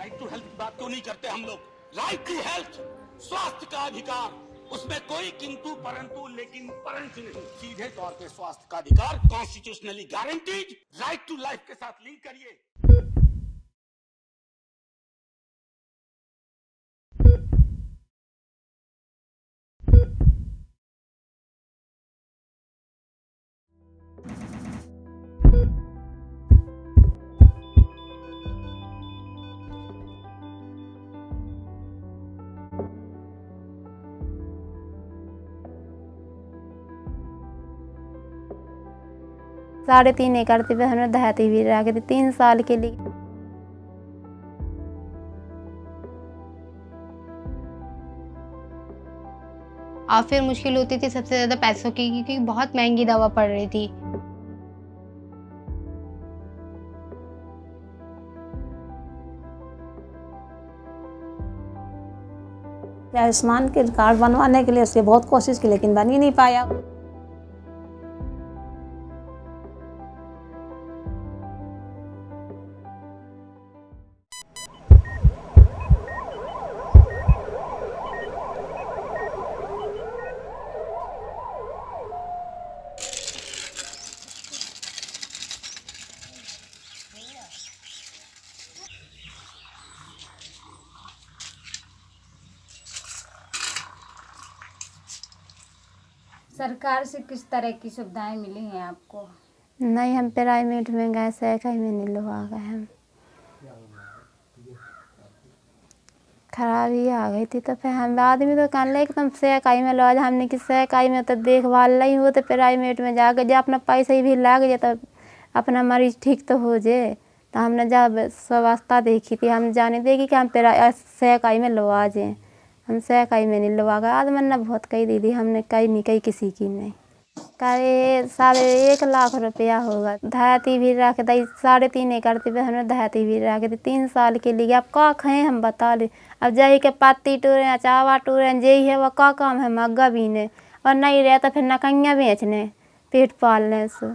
Right to health की बात क्यों नहीं करते हम लोग? राइट टू हेल्थ, स्वास्थ्य का अधिकार, उसमें कोई किंतु परंतु लेकिन परंतु नहीं, सीधे तौर पे स्वास्थ्य का अधिकार constitutionally guaranteed, right to life के साथ लिंक करिए। साढ़े 3 एकड़ पे हमने देहाती भी रखी थी 3 साल के लिए। और फिर मुश्किल होती थी सबसे ज़्यादा पैसों की, क्योंकि बहुत महंगी दवा पड़ रही थी। आयुष्मान के कार्ड बनवाने के लिए उससे बहुत कोशिश की लेकिन बन ही नहीं पाया। सरकार से किस तरह की सुविधाएं मिली हैं आपको? नहीं, हम प्राइवेट में गए, सहकारी में नहीं लगा गए हम। खराबी आ गई थी तो फिर हम आदमी तो कहने लगे एकदम सहकारी में लगा, हमने कि सहकारी में तो देखभाल नहीं हो तो प्राइवेट में जाकर जो अपना पैसा ही भी लग जाए तो अपना मरीज ठीक तो हो जाए। तो हमने जब व्यवस्था देखी थी हम जाने देगी कि हम सहकारी में लगा जाए, हम सहकारी में नहीं लगा गए। आदमी ने बहुत कही दीदी, हमने कही नहीं कही किसी की नहीं। करे 1.5 लाख रुपया होगा। देहाती भी रख दी 3.5 एकड़ पे हमने देहाती भी रख दी 3 साल के लिए। अब का खाएं हम बता ले, अब जही के पत्ती टूरे चावा टूरे जही है वह का काम है मग्गा बीने, और नहीं रहे तो फिर नकैया बेचने पेट पालने से।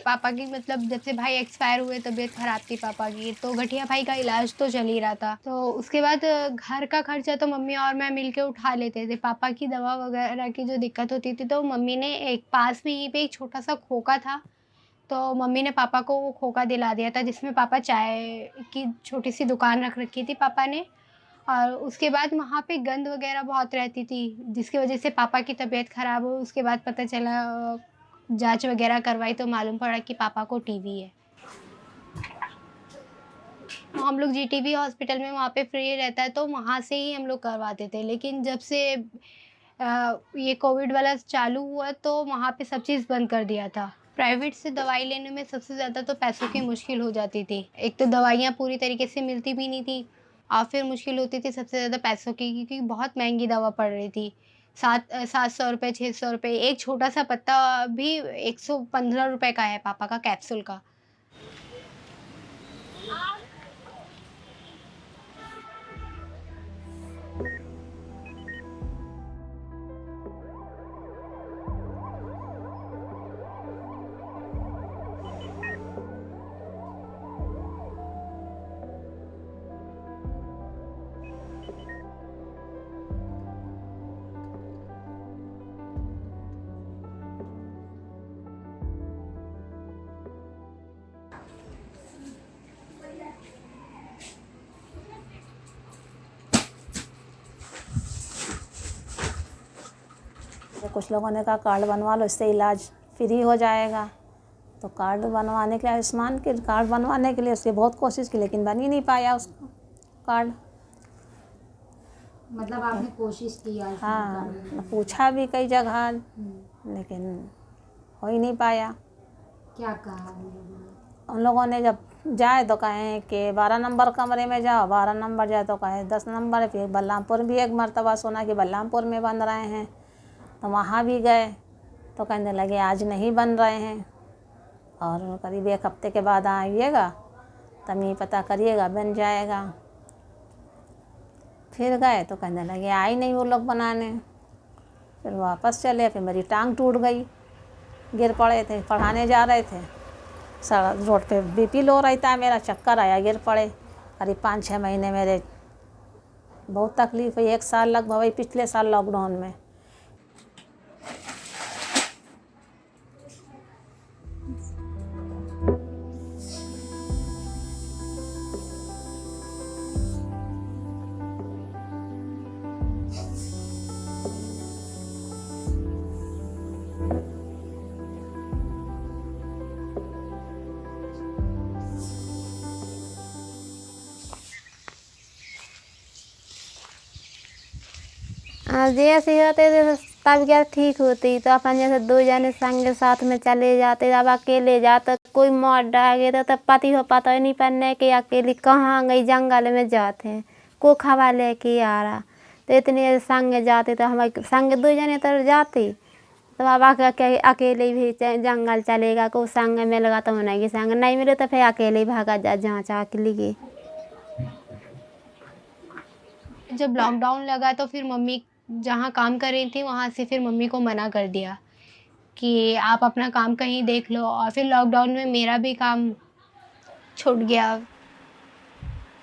पापा की मतलब जब से भाई एक्सपायर हुए तबीयत खराब थी पापा की, तो गठिया भाई का इलाज तो चल ही रहा था। तो उसके बाद घर का खर्चा तो मम्मी और मैं मिलके उठा लेते थे। पापा की दवा वगैरह की जो दिक्कत होती थी तो मम्मी ने एक पास में ही पे एक छोटा सा खोखा था, तो मम्मी ने पापा को वो खोखा दिला दिया था जिसमें पापा चाय की छोटी सी दुकान रख रखी थी पापा ने। और उसके बाद वहाँ पे गंद वगैरह बहुत रहती थी जिसकी वजह से पापा की तबीयत ख़राब हो। उसके बाद पता चला, जांच वगैरह करवाई तो मालूम पड़ा कि पापा को टीबी है। हम लोग जीटीबी हॉस्पिटल में वहाँ पे फ्री रहता है तो वहाँ से ही हम लोग करवाते थे। लेकिन जब से ये कोविड वाला चालू हुआ तो वहाँ पे सब चीज़ बंद कर दिया था। प्राइवेट से दवाई लेने में सबसे ज़्यादा तो पैसों की मुश्किल हो जाती थी। एक तो दवाइयाँ पूरी तरीके से मिलती भी नहीं थी, और फिर मुश्किल होती थी सबसे ज़्यादा पैसों की, क्योंकि बहुत महंगी दवा पड़ रही थी। 700 रुपये 600 रुपये, एक छोटा सा पत्ता भी 115 रुपये का है पापा का कैप्सूल का। तो कुछ लोगों ने कहा कार्ड बनवा लो, इससे इलाज फ्री हो जाएगा। तो कार्ड बनवाने के लिए, आयुष्मान के कार्ड बनवाने के लिए उससे बहुत कोशिश की लेकिन बन ही नहीं पाया उसको कार्ड। मतलब आपने कोशिश की आयुष्मान हाँ, कार्ड? पूछा भी कई जगह लेकिन हो ही नहीं पाया। क्या कहा उन लोगों ने? उन लोगों ने जब जाए तो कहें कि 12 नंबर कमरे में जाओ, 12 नंबर जाए तो कहे 10 नंबर। फिर बलरामपुर भी एक मर्तबा सुना कि बलरामपुर में बन रहे हैं, तो वहाँ भी गए तो कहने लगे आज नहीं बन रहे हैं और करीब 1 हफ्ते के बाद आइएगा तब ये पता करिएगा बन जाएगा। फिर गए तो कहने लगे आई नहीं वो लोग बनाने। फिर वापस चले, फिर मेरी टांग टूट गई, गिर पड़े थे, पढ़ाने जा रहे थे, सड़क रोड पे बीपी लो रही था, मेरा चक्कर आया, गिर पड़े। करीब 5-6 महीने मेरे बहुत तकलीफ़ हुई, 1 साल लगभग हुई पिछले साल लॉकडाउन में। जैसे होते थे तबीयत ठीक होती तो अपन जैसे 2 जने संग साथ में चले जाते। अब अकेले जाते कोई मार डाले तो तब पति हो पता ही नहीं पड़ने कि अकेली कहाँ गई, जंगल में जाते हैं को खवा लेके आ रहा। तो इतने संग जाते तो हमारे संग 2 जने तो जाते, तो अब अकेले भी जंगल चलेगा, को संग मिलेगा तो उन्हें संग नहीं मिले तो फिर अकेले भागा जा जहाँ चाह के लिए। जब लॉकडाउन लगा तो फिर मम्मी जहाँ काम कर रही थी वहाँ से फिर मम्मी को मना कर दिया कि आप अपना काम कहीं देख लो। और फिर लॉकडाउन में मेरा भी काम छूट गया।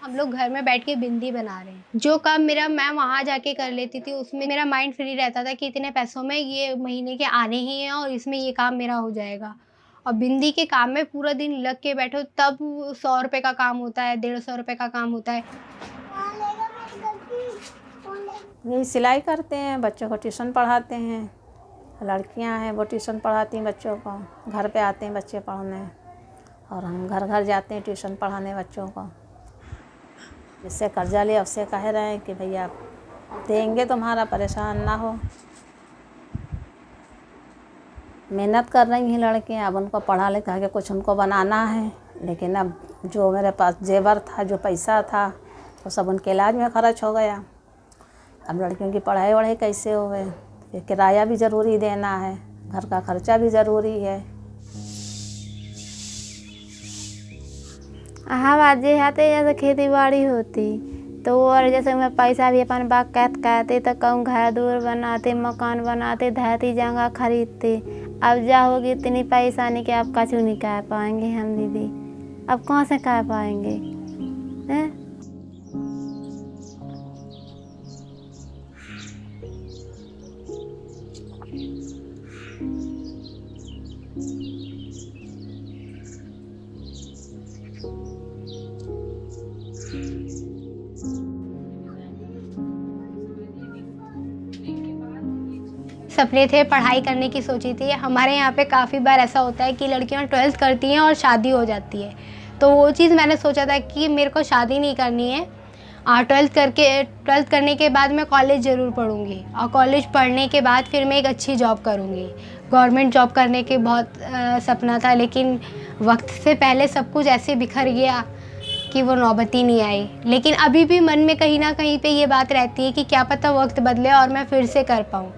हम लोग घर में बैठ के बिंदी बना रहे हैं। जो काम मेरा मैं वहाँ जाके कर लेती थी उसमें मेरा माइंड फ्री रहता था कि इतने पैसों में ये महीने के आने ही हैं और इसमें ये काम मेरा हो जाएगा। और बिंदी के काम में पूरा दिन लग के बैठो तब 100 रुपये का काम होता है, 150 रुपये का काम होता है। यही सिलाई करते हैं, बच्चों को ट्यूशन पढ़ाते हैं, लड़कियां हैं वो ट्यूशन पढ़ाती हैं बच्चों को, घर पे आते हैं बच्चे पढ़ने और हम घर घर जाते हैं ट्यूशन पढ़ाने बच्चों को। जिससे कर्जा ले उससे कह रहे हैं कि भैया देंगे तुम्हारा, परेशान ना हो। मेहनत कर रही हैं लड़कियां, अब उनको पढ़ा लिखा के कुछ उनको बनाना है, लेकिन अब जो मेरे पास जेवर था, जो पैसा था वो सब उनके इलाज में खर्च हो गया। अब लड़कियों की पढ़ाई वढ़ाई कैसे होवे, फिर किराया भी ज़रूरी देना है, घर का खर्चा भी ज़रूरी है। हवा जे हाथे जैसे खेती बाड़ी होती तो और जैसे मैं पैसा भी अपन बाकायद कहते तो कहूँ घर दूर बनाते, मकान बनाते, धरती जगह खरीदते। अब जा होगी इतनी पैसा नहीं कि अब कछु नहीं कह पाएंगे हम दीदी, अब कहाँ से कह पाएंगे हैं? सपने थे, पढ़ाई करने की सोची थी। हमारे यहाँ पे काफ़ी बार ऐसा होता है कि लड़कियाँ 12th करती हैं और शादी हो जाती है। तो वो चीज़ मैंने सोचा था कि मेरे को शादी नहीं करनी है। 12th करने के बाद मैं कॉलेज ज़रूर पढ़ूँगी और कॉलेज पढ़ने के बाद फिर मैं एक अच्छी जॉब करूँगी। गवर्नमेंट जॉब करने के बहुत सपना था, लेकिन वक्त से पहले सब कुछ ऐसे बिखर गया कि वो नौबत ही नहीं आई। लेकिन अभी भी मन में कहीं ना कहीं पे ये बात रहती है कि क्या पता वक्त बदले और मैं फिर से कर पाऊँ।